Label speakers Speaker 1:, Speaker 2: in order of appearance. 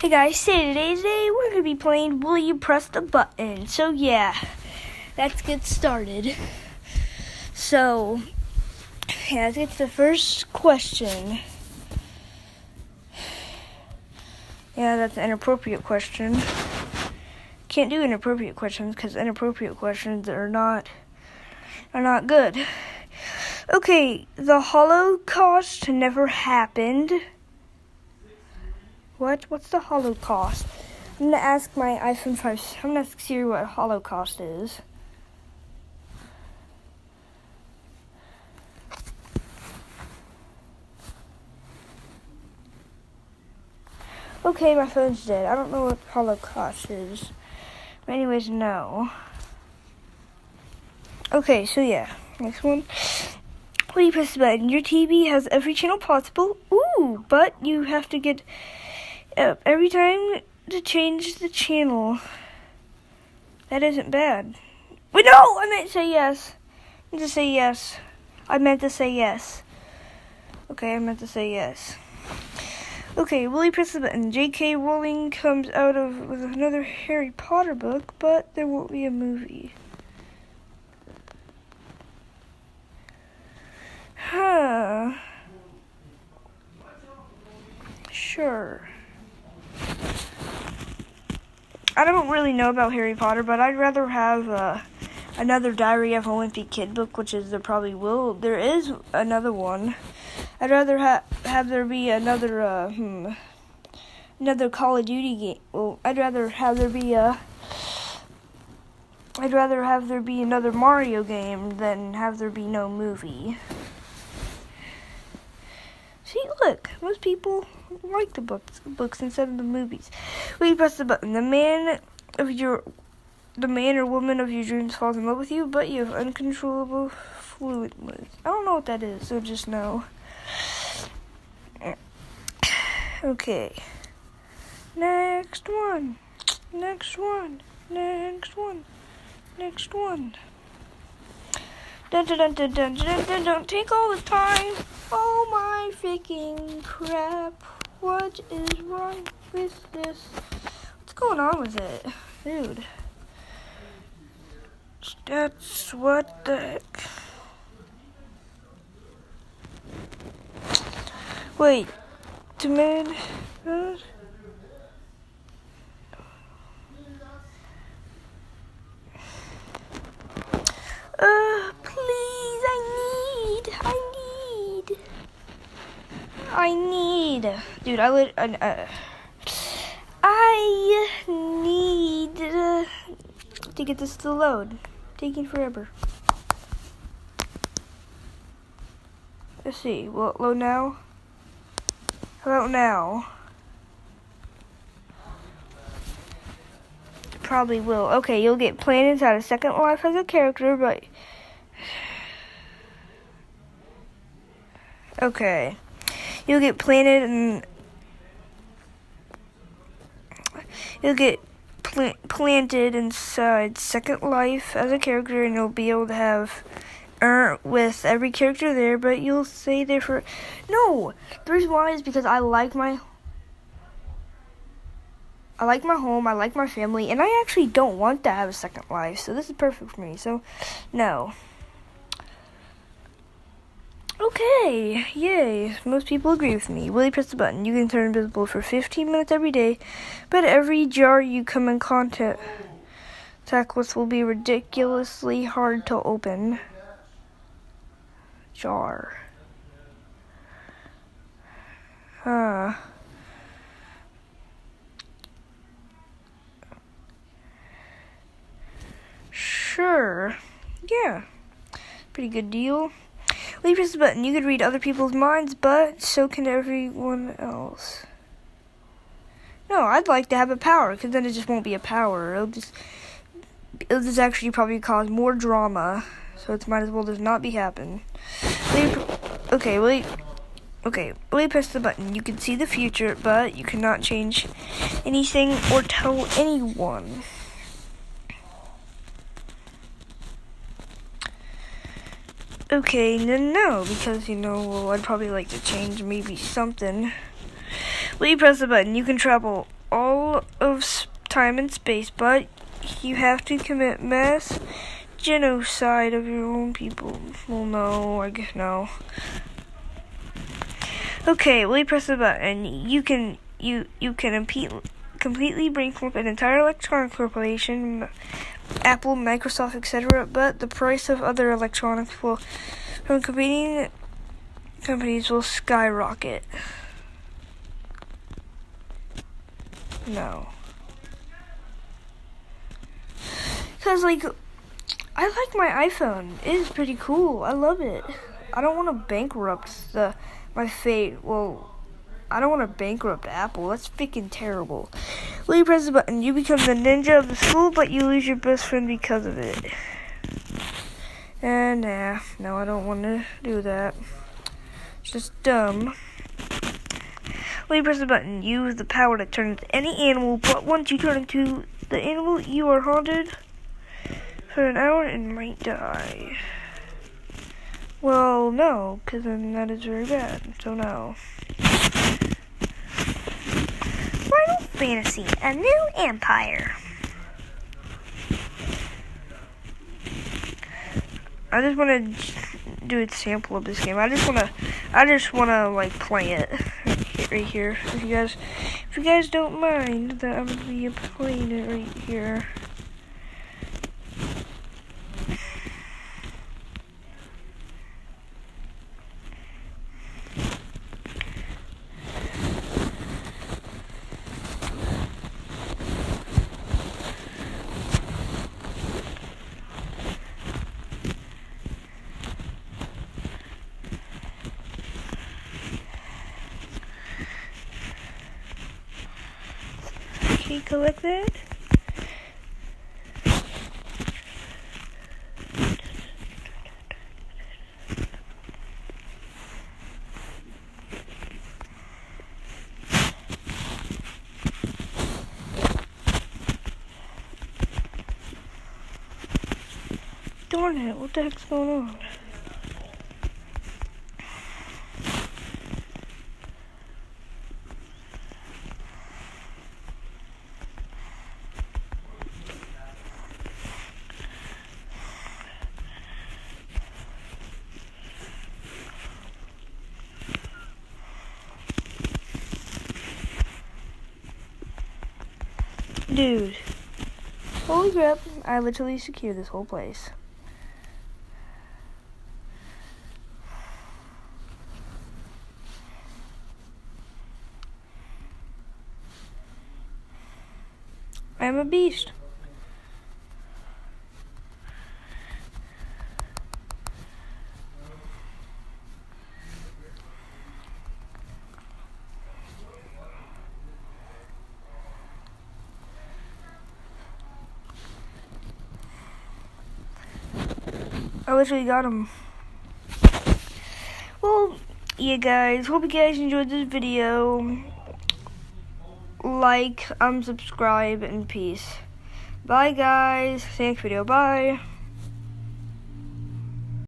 Speaker 1: Hey guys, today's day we're going to be playing Will You Press the Button? So yeah, let's get started. So, yeah, let's get to the first question. Yeah, that's an inappropriate question. Can't do inappropriate questions because inappropriate questions are not good. Okay, the Holocaust never happened. What's the Holocaust? I'm going to ask my iPhone 5. I'm going to ask Siri what Holocaust is. Okay, my phone's dead. I don't know what Holocaust is. But anyways, no. Okay, so yeah. Next one. When you press the button, your TV has every channel possible. Ooh, but you have to get up every time to change the channel. That isn't bad. Wait, no! I meant to say yes. I meant to say yes. Okay, I meant to say yes. Okay, will you press the button? J.K. Rowling comes out with another Harry Potter book, but there won't be a movie. Huh. Sure. I don't really know about Harry Potter, but I'd rather have another Diary of a Wimpy Kid book, which is there probably will. There is another one. I'd rather have there be another Call of Duty game. Well, I'd rather have there be another Mario game than have there be no movie. See, look, most people like the books instead of the movies. When you press the button, the man or woman of your dreams falls in love with you, but you have uncontrollable fluid moods. I don't know what that is, so just know. Okay. Next one. Dun dun dun dun dun dun dun dun. Take all the time. Oh my freaking crap. What is wrong with this? What's going on with it? Dude. That's what the heck. Wait. Please, I need. Dude, I need to get this to load. Taking forever. Let's see. Will it load now? How about now? It probably will. Okay, you'll get planted inside a Second Life as a character, but okay. You'll get planted and you'll get planted inside Second Life as a character, and you'll be able to have with every character there, but you'll stay there for no. The reason why is because I like my home, I like my family, and I actually don't want to have a Second Life, so this is perfect for me. So no. Okay, yay. Most people agree with me. Will you press the button? You can turn invisible for 15 minutes every day, but every jar you come in contact with will be ridiculously hard to open. Jar. Sure. Yeah. Pretty good deal. When you press the button, you could read other people's minds, but so can everyone else. No, I'd like to have a power, because then it just won't be a power. It'll just actually probably cause more drama, so it might as well just not be happen. When you press the button, you can see the future, but you cannot change anything or tell anyone. Okay, no, because, I'd probably like to change maybe something. When you press the button, you can travel all of time and space, but you have to commit mass genocide of your own people. Well, no, I guess no. Okay, will you press the button? You can completely bankrupt an entire electronic corporation, Apple, Microsoft, etc. But the price of other electronics from competing companies will skyrocket. No. Because, like, I like my iPhone. It is pretty cool. I love it. I don't want to bankrupt my fate. Well, I don't want to bankrupt Apple. That's freaking terrible. When you press the button, you become the ninja of the school, but you lose your best friend because of it. And no, I don't want to do that. It's just dumb. When you press the button, you use the power to turn into any animal, but once you turn into the animal, you are haunted for an hour and might die. Well, no, because then that is very bad, so no. Final Fantasy, a new empire. I just want to do a sample of this game. I just want to like play it right here. If you guys don't mind, that I'm gonna be playing it right here. Okay, collect that. Darn it, what the heck's going on? Dude, holy crap, I literally secured this whole place. I am a beast. I literally got him. Well, yeah guys, hope you guys enjoyed this video. Like, subscribe, and peace. Bye guys, see you next video, bye.